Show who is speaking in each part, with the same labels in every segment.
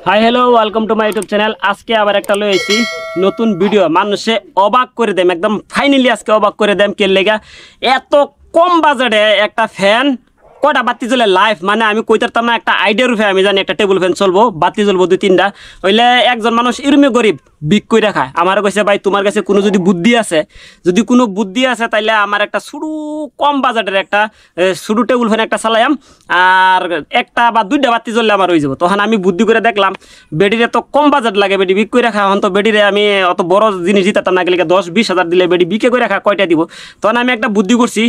Speaker 1: Hi hello welcome to my YouTube channel. আজকে আবার একটা লইছি নতুন ভিডিও, মানুষে অবাক করে দেম, একদম ফাইনালি আজকে অবাক করে দেম। কে লেগা এত কম বাজেটে একটা ফ্যান কয়টা বাতি জ্বলে লাইভ, মানে আমি কইতারতাম না। একটা আইডিয়ার রূপে আমি জানি একটা টেবিল ফ্যান চলবো, বাতি জ্বলবো 2-3টা, হইলে একজন মানুষ এরমে গরিব বিক করে খায়। আমার কাছে ভাই তোমার কাছে কোনো যদি বুদ্ধি আছে, তাইলে আমার একটা শুরু কম বাজেটের একটা শুরু টেবিল ফ্যান একটা চালাইম, আর একটা বা 2টা বাতি জ্বললে আমার হয়ে যাবো। তখন আমি বুদ্ধি করে দেখলাম বেডিরে তো কম বাজেট লাগে, বেডি বিক করে রাখা। এখন তো বেডিরে আমি অত বড় জিনিস দিতাম না, গেলে 10-20 হাজার দিলে বেডি বিকে করে রাখা কয়টা দিব। তখন আমি একটা বুদ্ধি করছি,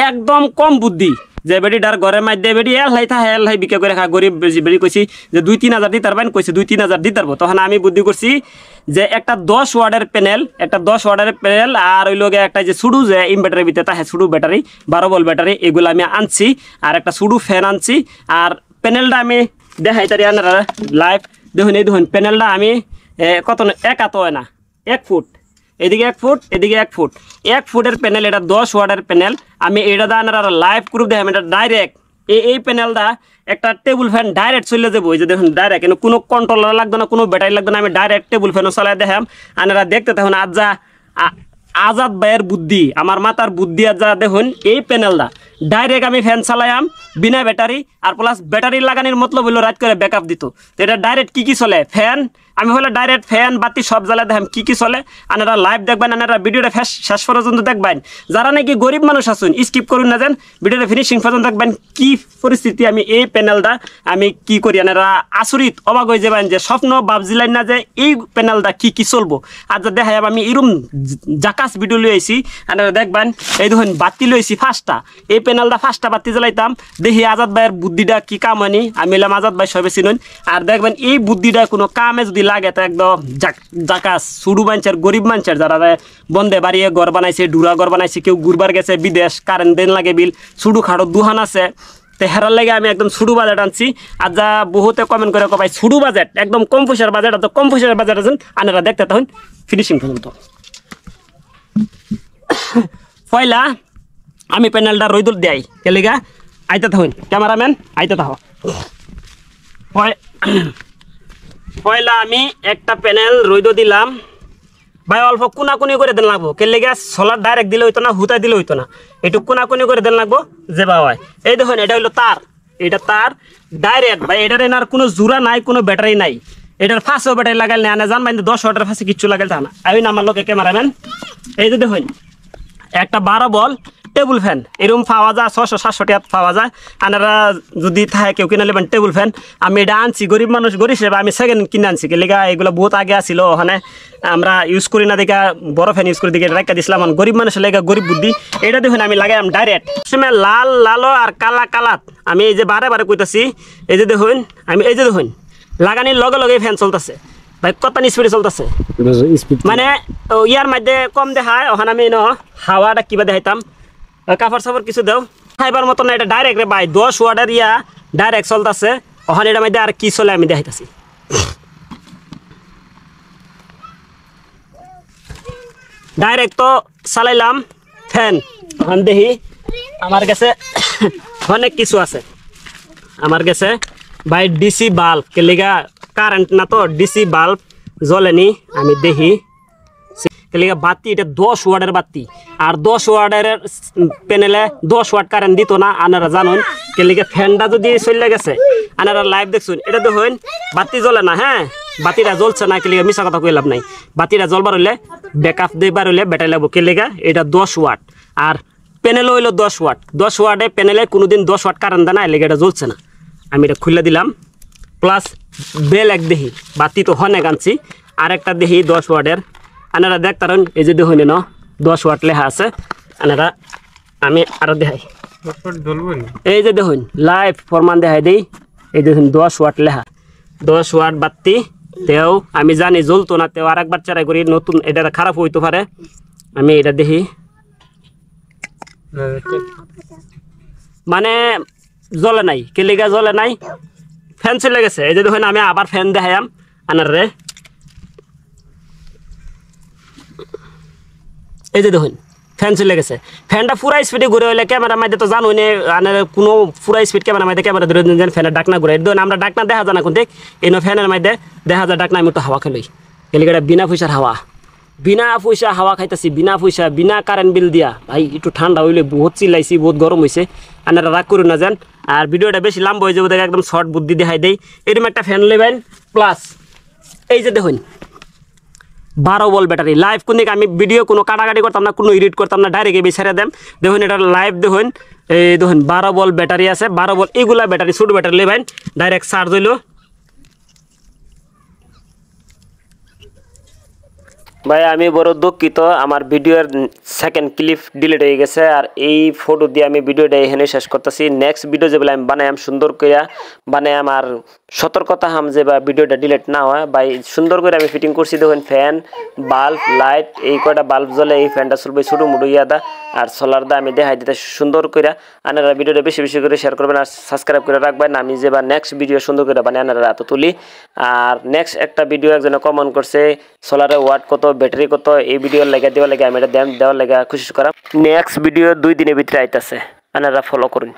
Speaker 1: একদম কম বুদ্ধি, যে বেডিটার ঘরের মধ্যে বেডি এলাই বিকে করে রাখা। গরিব বেডি কইছি যে 2-3 হাজার দিতে পারবেন, কইছে 2-3 হাজার দিতে পারবো। তখন আমি বুদ্ধি করছি যে একটা 10 ওয়াটের প্যানেল, আর ওই লোকে একটা যে শুরু যে ইনভার্টারের ভিতরে তাহে শুরু ব্যাটারি 12 ভোল্ট ব্যাটারি, এগুলো আমি আনছি, আর একটা শুরু ফ্যান আনছি। আর প্যানেলটা আমি দেখাই তারি আপনারা লাইভ দেখুন। এই দেখুন প্যানেলটা আমি কত এক হাত হয় না, 1 ফুট, এদিকে 1 ফুট, এদিকে 1 ফুট, 1 ফুটের প্যানেল। এটা 10 ওয়াটের প্যানেল। আমি এটা দা আপনারা লাইভ গ্রুপ দেখাম। এটা ডাইরেক্ট এই প্যানেলটা একটা টেবিল ফ্যান ডাইরেক্ট চলে যাবো। এই যে দেখুন ডাইরেক্ট, কিন্তু কোনো কন্ট্রোলার লাগবে না, কোনো ব্যাটারি লাগবে না। আমি ডাইরেক্ট টেবিল ফ্যানও চালাই দেখাম। আপনারা দেখতে থাকুন। আজাদ ভাইয়ের বুদ্ধি, আমার মাতার বুদ্ধি। আজ দেখুন এই প্যানেলটা ডাইরেক্ট আমি ফ্যান চালাইম বিনা ব্যাটারি, আর প্লাস ব্যাটারি লাগানোর মতলব হইলো রাত করে ব্যাকআপ দিত। তো এটা ডাইরেক্ট কী চলে ফ্যান, আমি হলে ডাইরেক্ট ফ্যান বাতি সব জ্বালা দেখাম কী চলে। আপনারা লাইভ দেখবেন, আপনারা ভিডিওটা শেষ পর্যন্ত দেখবেন। যারা নাকি গরিব মানুষ আছেন স্কিপ করুন না, যান ভিডিওটা ফিনিশিং পর্যন্ত দেখবেন কি পরিস্থিতি। আমি এই প্যানেলটা আমি কি করি, আপনারা আচরিত অবাক হয়ে যাবেন যে স্বপ্ন ভাবছিলেন না যে এই প্যানেলটা কি চলবো। আর যা দেখাই আমি এরম জাকাস ভিডিও লই আইছি, আপনারা দেখবেন। এই দেখুন বাতি লইছি 5টা, এই প্যানেলটা 5টা বাতি জ্বালাইতাম। দেখি আজাদ ভাইয়ের বুদ্ধিটা কি কাম হয়নি। আমি এলাম আজাদ ভাই সবে চিনুন। আর দেখবেন এই বুদ্ধিটা কোনো কামে যদি লাগে তো একদম জাকাস। শুরু মানুষের গরিব মানুষের যারা বন্ধে বাড়িয়ে ঘর বানাইছে, ডুরা ঘর বানাইছে, কেউ ঘুরবার গেছে বিদেশ, কারেন্ট দেন লাগে বিল, শুরু খাটো দুহান আছে, তো হেরার লাগে আমি একদম শুরু বাজেট আনছি। আর যা বহুতে কমেন্ট করে ভাই শুরু বাজেট একদম কম পয়সার বাজেট, তো কম পয়সার বাজেট আছেন আপনারা দেখতে তখন ফিনিশিং পর্যন্ত। পয়লা আমি প্যানেলটা রইদুল দেয় কেলিগা আইতে থাকুন, ক্যামেরাম্যান আইতে থাকো। পয়লা আমি একটা প্যানেল রইদ দিলাম ভাই, অল্প কোনাকুনি করে দেন লাগবো। কেলিগা সোলার ডাইরেক্ট দিলে হইতো না, হুতায় দিলে হইতো না, একটু কোনাকুনি করে দেন লাগবো যে বা হয়। এই দেখুন এটা হইলো তার, এটা তার ডাইরেক্ট ভাই। এটার এনার কোনো জোড়া নাই, কোনো ব্যাটারি নাই। এটার ফাঁসেও ব্যাটারি লাগাইলে না জান ভাই, 10 ওয়াটের ফাঁসে কিচ্ছু লাগাইলে তা না। আমি আমার লোকে ক্যামেরাম্যান এই যে দেখুন একটা 12 ভোল্ট টেবিল ফ্যান এরকম পাওয়া যায়, 600-700 টাকা পাওয়া যায়। আপনারা যদি থাকে কেউ কিনে নেবেন টেবিল ফ্যান। আমি এটা আনছি, গরিব মানুষ গরিব হিসেবে আমি সেকেন্ড কিনে আনছি। লেগা এগুলো বহুত আগে আসছিল, ওখানে আমরা ইউজ করি না দেখা বড় ফ্যান ইউজ করি দিকে রাখা দিয়েছিলাম। গরিব মানুষের লেগা গরিব বুদ্ধি। এটা দেখুন আমি লাগাইলাম ডাইরেক্ট সময় লাল লালো আর কালা কালাত। আমি এই যে বারে কইতাছি, এই যে দেখুন আমি এই যে দেখুন লাগানির লগে লগে ফ্যান চলতেছে ভাই, কত স্পিডে চলতেছে, মানে ইয়ার মধ্যে কম দেখায়। ওখানে আমি হাওয়াটা কিবা দেখাইতাম, কাপড় সাপড় কিছু দেও খাইবার মতো না। এটা ডাইরেক্ট রে ভাই 10 ওয়াটের ইয়া ডাইরেক্ট চলতেছে। ওখানে এটার মধ্যে আর কি চলে আমি দেখাইতাছি। ডাইরেক্ট তো চালাইলাম ফ্যান। ওখান দেখি আমার কাছে অনেক কিছু আছে। আমার কাছে ভাই ডিসি বাল্ব, কেলিগা কারেন্ট না তো ডিসি বাল্ব জ্বলেনি। আমি দেখি কেলিগা বাতি, এটা 10 ওয়াটের বাতি। আর 10 ওয়াটের প্যানেলে 10 ওয়াট কারেন্ট দিত না, আপনারা জানুন। কেলিগা ফ্যানটা যদি চলে গেছে, আপনারা লাইভ দেখছুন। এটা দেখুন বাতি জ্বলে না, হ্যাঁ বাতিটা জ্বলছে না। কেলিগা মিশা কথা কই লাভ নাই। বাতিটা জ্বলবার হইলে ব্যাকআপ দেবার হইলে ব্যাটারি লাগবো। কেলিগা এটা 10 ওয়াট, আর প্যানেল হইলো 10 ওয়াট। 10 ওয়াটে প্যানেলে কোনোদিন 10 ওয়াট কারেন্ট দেয় না, এলেগে এটা জ্বলছে না। আমি এটা খুলে দিলাম। প্লাস বেল এক দেখি, বাতি তো অনেক আনছি। আরেকটা দেখি 10 ওয়াটের, আপনারা দেখতারেন। এই যে দেখুন 10 ওয়াট লেখা আছে। আপনারা আমি আরো দেখাই, এই যে দেখুন লাইভ ফরমান দেখাই দিই। এই দেখুন 10 ওয়াট লেখা, 10 ওয়াট বাতি। তেও আমি জানি জ্বলতো না, তেও আরেকবার চারাই করি, নতুন এটা খারাপ হইতে পারে। আমি এটা দেখি, মানে জ্বলে নাই। কেলিগা জ্বলে নাই, ফ্যান চলে গেছে। এই যে দেখুন আমি আবার ফ্যান দেখাইম আনার রে। এই যে দেখুন ফ্যান চলে গেছে ফ্যানটা পুরা স্পিডে ঘুরে হইলে ক্যামেরার মধ্যে তো জানো নে কোনো পুরা স্পিড ক্যামেরার মধ্যে ক্যামেরা ধরে যেন ফ্যানের ডাকনা ঘুরে ধরুন আমরা ডাকনা দেখা যায় না কোন এই ফ্যানের মধ্যে দেখা যায় ডাকনা আমি একটু হাওয়া খেলই এলাকাটা বিনা পয়সার হাওয়া বিনা পয়সা হাওয়া খাইতেছি বিনা পয়সা বিনা কারেন্ট বিল দিয়া ভাই একটু ঠান্ডা হইলে বহুত চিল্লাইছি বহুত গরম হয়েছে আপনারা রাগ করুন না যান আর ভিডিওটা বেশি লম্বা হয়ে যাবে দেখে একদম শর্ট বুদ্ধি দেখাই দেই এরকম একটা ফ্যান নেবেন প্লাস এই যে দেখুন 12 ভোল্ট ব্যাটারি লাইভ কোন দিকে আমি ভিডিও কোনো কাটাকাটি করতাম না কোনো এডিট করতাম না ডাইরেক্ট এই ছেড়ে দেন দেখুন এটা লাইভ দেখুন এই দেখুন 12 ভোল্ট ব্যাটারি আছে 12 ভোল্ট এগুলা ব্যাটারি ছোট ব্যাটারি নেবেন ডাইরেক্ট চার্জ হইলো ভাই আমি বড় দুঃখিত আমার ভিডিওর সেকেন্ড ক্লিপ ডিলিট হয়ে গেছে আর এই ফটো দিয়ে আমি ভিডিওটা এখানে শেষ করতেছি নেক্সট ভিডিও যেগুলো আমি বানাইম সুন্দর করে বানাইম আর সতর্কতা হাম যে বা ভিডিওটা ডিলিট না হয় ভাই সুন্দর করে আমি ফিটিং করছি দেখুন ফ্যান বাল্ব লাইট এই কয়টা বাল্ব জ্বলে এই ফ্যানটা চলবে ছোটো মুটো ইয়াদা আর সোলার দা আমি দেখাই দিতে সুন্দর করে আপনারা ভিডিওটা বেশি বেশি করে শেয়ার করবেন আর সাবস্ক্রাইব করে রাখবেন আমি যে বা নেক্সট ভিডিও সুন্দর করে বানাই আপনারা এত তুলি আর নেক্সট একটা ভিডিও একজনে কমেন্ট করছে সোলারে ওয়াট কত ব্যাটারি কত এই ভিডিও লাগা দেওয়া লাগে আমি এটা দেওয়ার লাগে খুশি করা নেক্সট ভিডিও 2 দিনের ভিতরে আইতাছে আপনারা ফলো করুন